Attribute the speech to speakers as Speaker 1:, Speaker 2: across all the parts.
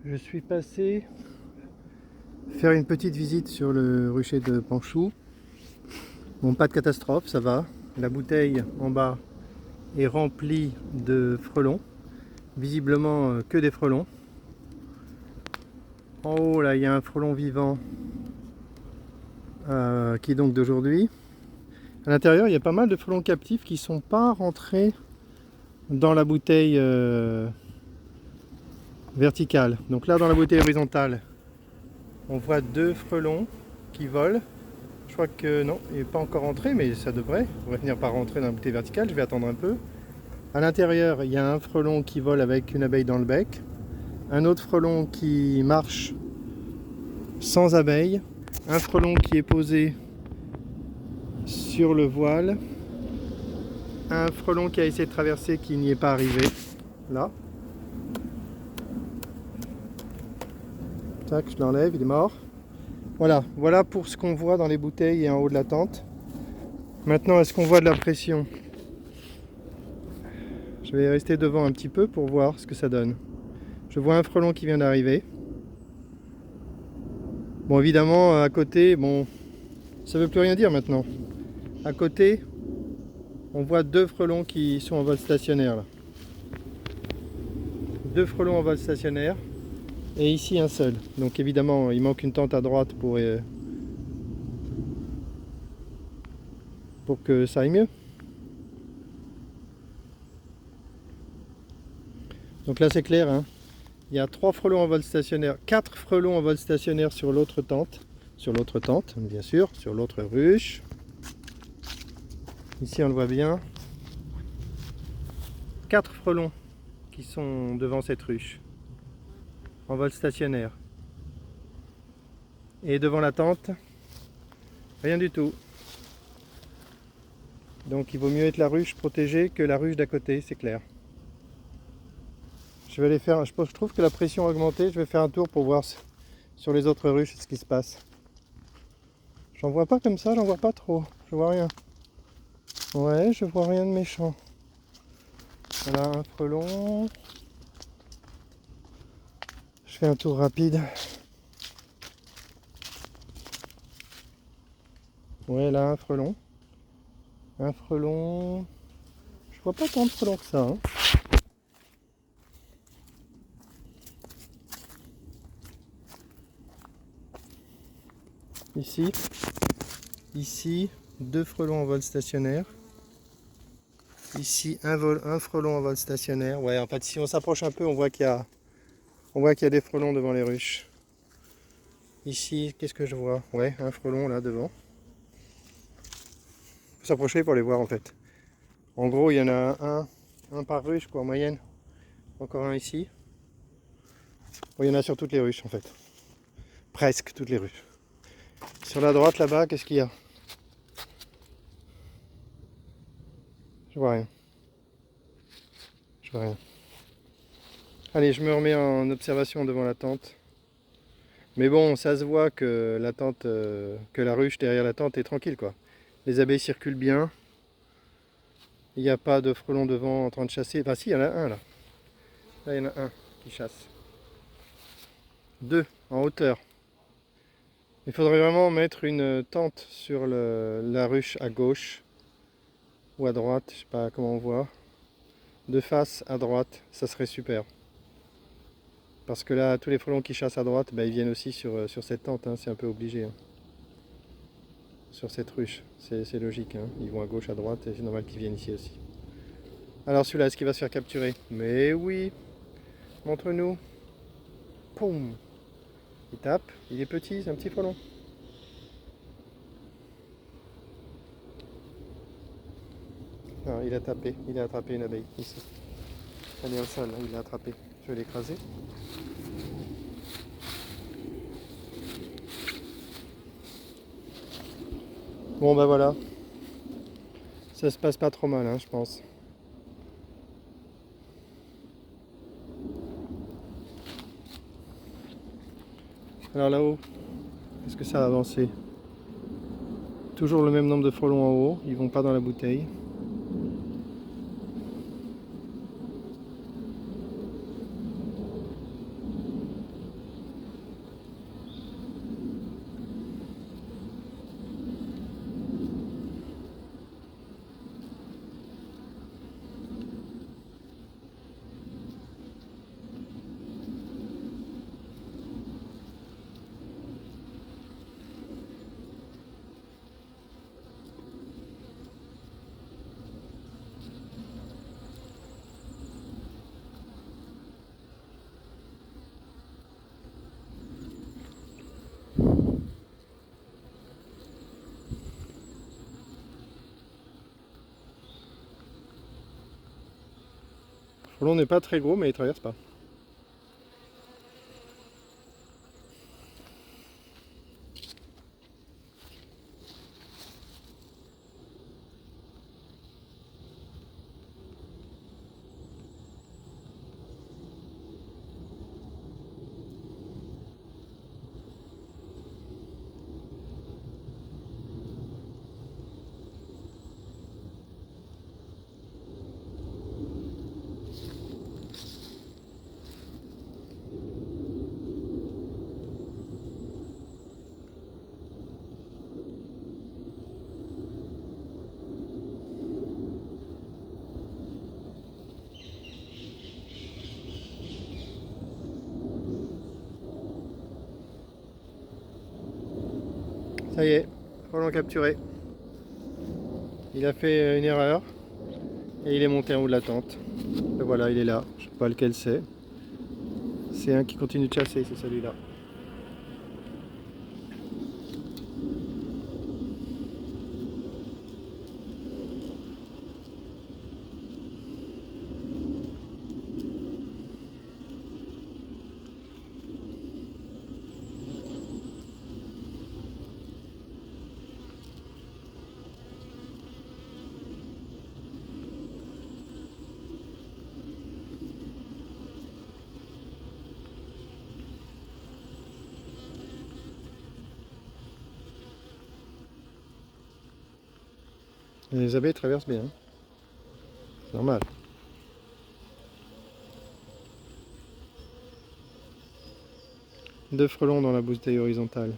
Speaker 1: Je suis passé faire une petite visite sur le rucher de Panchou. Bon, pas de catastrophe, ça va. La bouteille en bas est remplie de frelons. Visiblement que des frelons. En haut, là, il y a un frelon vivant qui est donc d'aujourd'hui. À l'intérieur, il y a pas mal de frelons captifs qui ne sont pas rentrés dans la bouteille verticale. Donc là, dans la bouteille horizontale, on voit deux frelons qui volent. Je crois que non, il n'est pas encore rentré, mais ça devrait. On va finir par rentrer dans la bouteille verticale, je vais attendre un peu. À l'intérieur, il y a un frelon qui vole avec une abeille dans le bec. Un autre frelon qui marche sans abeille. Un frelon qui est posé sur le voile. Un frelon qui a essayé de traverser qui n'y est pas arrivé. Là. Tac, je l'enlève, il est mort. Voilà pour ce qu'on voit dans les bouteilles et en haut de la tente. Maintenant, est-ce qu'on voit de la pression? Je vais rester devant un petit peu pour voir ce que ça donne. Je vois un frelon qui vient d'arriver. Bon, évidemment, à côté, bon, ça veut plus rien dire maintenant. À côté, on voit deux frelons qui sont en vol stationnaire. Là. Deux frelons en vol stationnaire. Et ici, un seul. Donc évidemment, il manque une tente à droite pour que ça aille mieux. Donc là, c'est clair, hein. Il y a 3 frelons en vol stationnaire, 4 frelons en vol stationnaire sur l'autre tente, bien sûr, sur l'autre ruche. Ici on le voit bien. 4 frelons qui sont devant cette ruche, en vol stationnaire. Et devant la tente, rien du tout. Donc il vaut mieux être la ruche protégée que la ruche d'à côté, c'est clair. Je vais aller faire, je trouve que la pression a augmenté, je vais faire un tour pour voir sur les autres ruches ce qui se passe. J'en vois pas comme ça, j'en vois pas trop, je vois rien. Ouais, je vois rien de méchant. Voilà un frelon. Je fais un tour rapide. Ouais, là un frelon. Un frelon. Je vois pas tant de frelons que ça. Hein. Ici, deux frelons en vol stationnaire. Ici, un frelon en vol stationnaire. Ouais, en fait, si on s'approche un peu, on voit qu'il y a des frelons devant les ruches. Ici, qu'est-ce que je vois? Ouais, un frelon là devant. Faut s'approcher pour les voir en fait. En gros, il y en a un par ruche quoi, en moyenne. Encore un ici. Bon, il y en a sur toutes les ruches en fait. Presque toutes les ruches. Sur la droite là-bas, qu'est-ce qu'il y a? Je vois rien. Je vois rien. Allez, je me remets en observation devant la tente. Mais bon, ça se voit que la tente, que la ruche derrière la tente est tranquille quoi. Les abeilles circulent bien. Il n'y a pas de frelons devant en train de chasser. Enfin si, il y en a un là. Là, il y en a un qui chasse. Deux en hauteur. Il faudrait vraiment mettre une tente sur la ruche à gauche ou à droite, je sais pas comment on voit. De face à droite, ça serait super. Parce que là, tous les frelons qui chassent à droite, bah, ils viennent aussi sur cette tente, hein, c'est un peu obligé. Hein. Sur cette ruche, c'est logique. Hein. Ils vont à gauche, à droite, et c'est normal qu'ils viennent ici aussi. Alors celui-là, est-ce qu'il va se faire capturer? Mais oui. Montre-nous. Poum. Il tape, il est petit, c'est un petit frelon. Non, il a attrapé une abeille, ici. Elle est au sol, il l'a attrapé. Je vais l'écraser. Bon bah voilà. Ça se passe pas trop mal, hein, je pense. Alors là-haut, est-ce que ça a avancé? Toujours le même nombre de frelons en haut, ils vont pas dans la bouteille. frelon n'est pas très gros, mais il traverse pas. Ça y est, frelon capturé. Il a fait une erreur et il est monté en haut de la tente. Et voilà, il est là. Je ne sais pas lequel c'est. C'est un qui continue de chasser, c'est celui-là. Les abeilles traversent bien. C'est normal. Deux frelons dans la bouteille horizontale.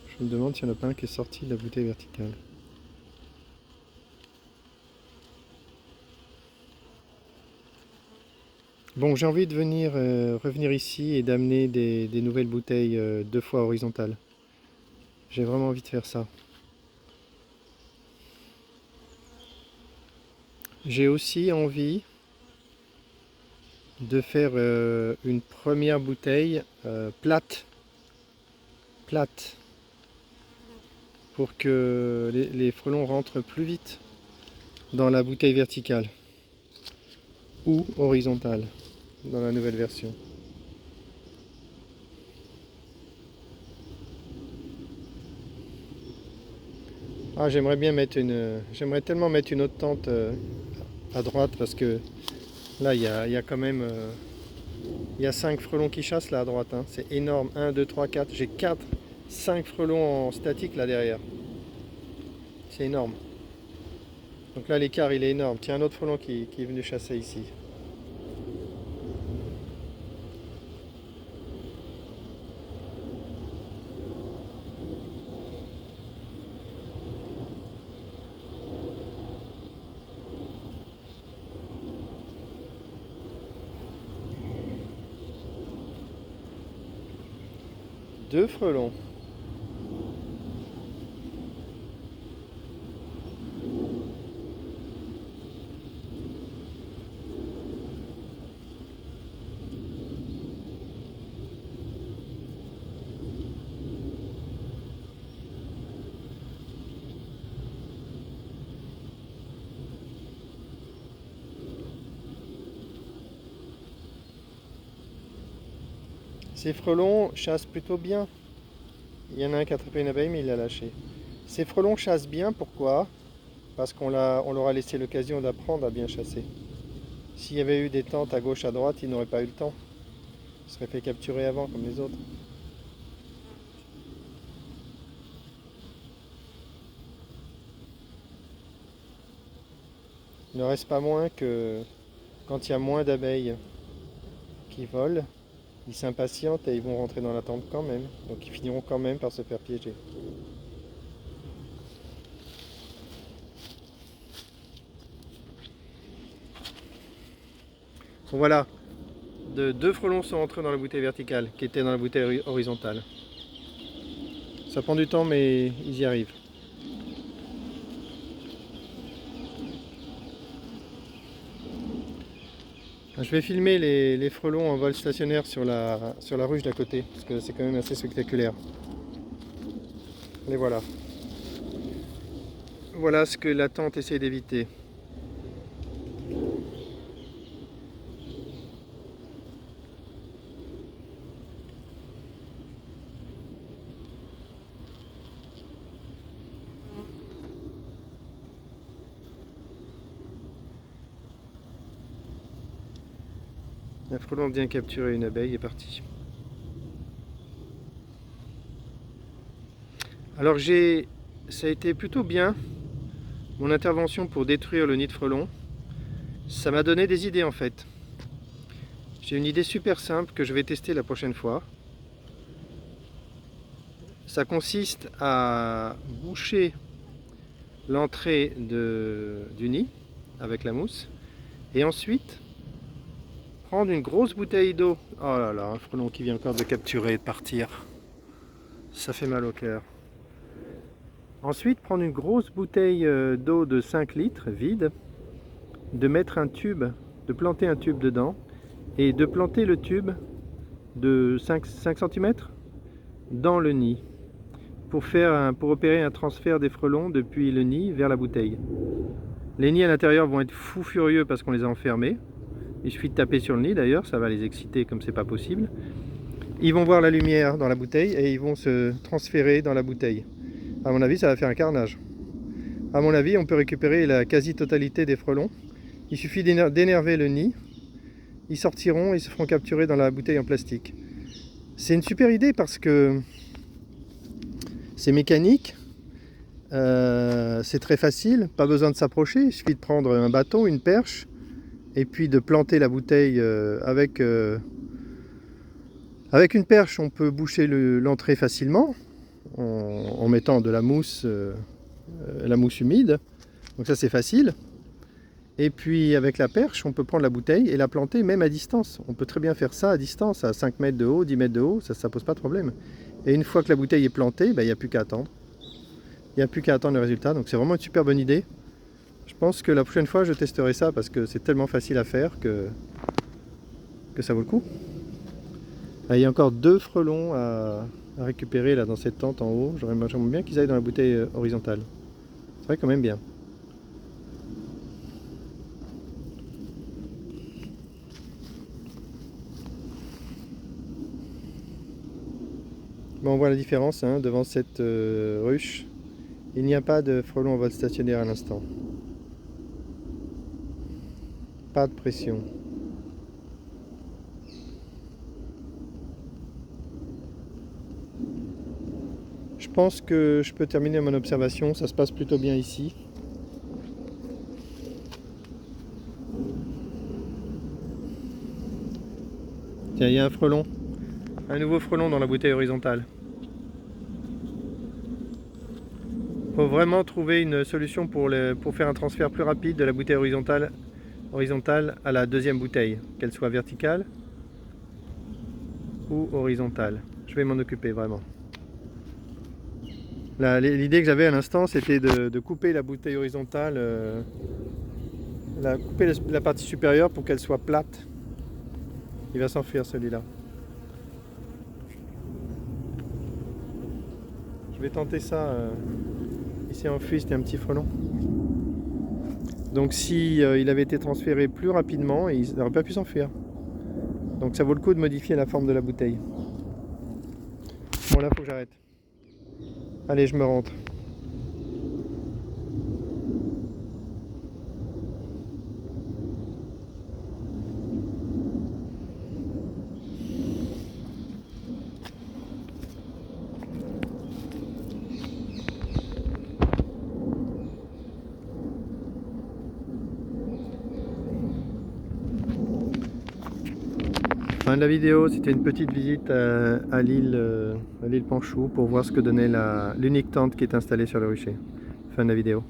Speaker 1: Je me demande s'il n'y en a pas un qui est sorti de la bouteille verticale. Bon, j'ai envie de revenir ici et d'amener des nouvelles bouteilles 2 fois horizontales. J'ai vraiment envie de faire ça. J'ai aussi envie de faire une première bouteille plate, pour que les frelons rentrent plus vite dans la bouteille verticale ou horizontale dans la nouvelle version. Ah, j'aimerais tellement mettre une autre tente à droite, parce que là il y a quand même il y a 5 frelons qui chassent là à droite, hein. C'est énorme. 1, 2, 3, 4. J'ai 5 frelons en statique là derrière. C'est énorme. Donc là l'écart il est énorme. Tiens, un autre frelon qui est venu chasser ici. Deux frelons. Ces frelons chassent plutôt bien. Il y en a un qui a attrapé une abeille, mais il l'a lâché. Ces frelons chassent bien, pourquoi? Parce qu'on leur a laissé l'occasion d'apprendre à bien chasser. S'il y avait eu des tentes à gauche, à droite, ils n'auraient pas eu le temps. Ils seraient fait capturer avant, comme les autres. Il ne reste pas moins que quand il y a moins d'abeilles qui volent, ils s'impatientent et ils vont rentrer dans la tente quand même. Donc ils finiront quand même par se faire piéger. Bon, voilà, deux frelons sont entrés dans la bouteille verticale, qui était dans la bouteille horizontale. Ça prend du temps, mais ils y arrivent. Je vais filmer les frelons en vol stationnaire sur la ruche d'à côté, parce que c'est quand même assez spectaculaire. Les voilà. Voilà ce que la tente essaie d'éviter. Un frelon vient capturer une abeille et est parti. Alors ça a été plutôt bien, mon intervention pour détruire le nid de frelon. Ça m'a donné des idées en fait. J'ai une idée super simple que je vais tester la prochaine fois. Ça consiste à boucher l'entrée du nid avec la mousse et ensuite prendre une grosse bouteille d'eau. Oh là là, un frelon qui vient encore de capturer et de partir. Ça fait mal au cœur. Ensuite, prendre une grosse bouteille d'eau de 5 litres vide, de mettre un tube, de planter un tube dedans et de planter le tube de 5 cm dans le nid pour opérer un transfert des frelons depuis le nid vers la bouteille. Les nids à l'intérieur vont être fous furieux parce qu'on les a enfermés. Il suffit de taper sur le nid d'ailleurs, ça va les exciter comme c'est pas possible. Ils vont voir la lumière dans la bouteille et ils vont se transférer dans la bouteille. À mon avis, ça va faire un carnage. À mon avis, on peut récupérer la quasi-totalité des frelons. Il suffit d'énerver le nid. Ils sortiront et se feront capturer dans la bouteille en plastique. C'est une super idée parce que c'est mécanique. C'est très facile, pas besoin de s'approcher. Il suffit de prendre un bâton, une perche et puis de planter la bouteille avec une perche. On peut boucher l'entrée facilement en mettant de la mousse humide, donc ça c'est facile. Et puis avec la perche on peut prendre la bouteille et la planter même à distance. On peut très bien faire ça à distance, à 5 mètres de haut, 10 mètres de haut, ça pose pas de problème. Et une fois que la bouteille est plantée, il n'y a plus qu'à attendre. Il n'y a plus qu'à attendre le résultat, donc c'est vraiment une super bonne idée. Je pense que la prochaine fois je testerai ça parce que c'est tellement facile à faire que ça vaut le coup. Là, il y a encore 2 frelons à récupérer là dans cette tente en haut. J'aimerais bien qu'ils aillent dans la bouteille horizontale. C'est vrai quand même bien. Bon, on voit la différence devant cette ruche. Il n'y a pas de frelons en vol stationnaire à l'instant. Pas de pression. Je pense que je peux terminer mon observation, ça se passe plutôt bien ici. Tiens, il y a un frelon. Un nouveau frelon dans la bouteille horizontale. Il faut vraiment trouver une solution pour faire un transfert plus rapide de la bouteille horizontale à la deuxième bouteille, qu'elle soit verticale ou horizontale. Je vais m'en occuper vraiment. L'idée que j'avais à l'instant, c'était de couper la bouteille horizontale, couper la partie supérieure pour qu'elle soit plate. Il va s'enfuir celui-là. Je vais tenter ça. Il s'est enfui, c'était un petit frelon. Donc si il avait été transféré plus rapidement, il n'aurait pas pu s'enfuir. Donc ça vaut le coup de modifier la forme de la bouteille. Bon là, faut que j'arrête. Allez, je me rentre. Fin de la vidéo, c'était une petite visite à l'île Panchou pour voir ce que donnait l'unique tente qui est installée sur le rucher. Fin de la vidéo.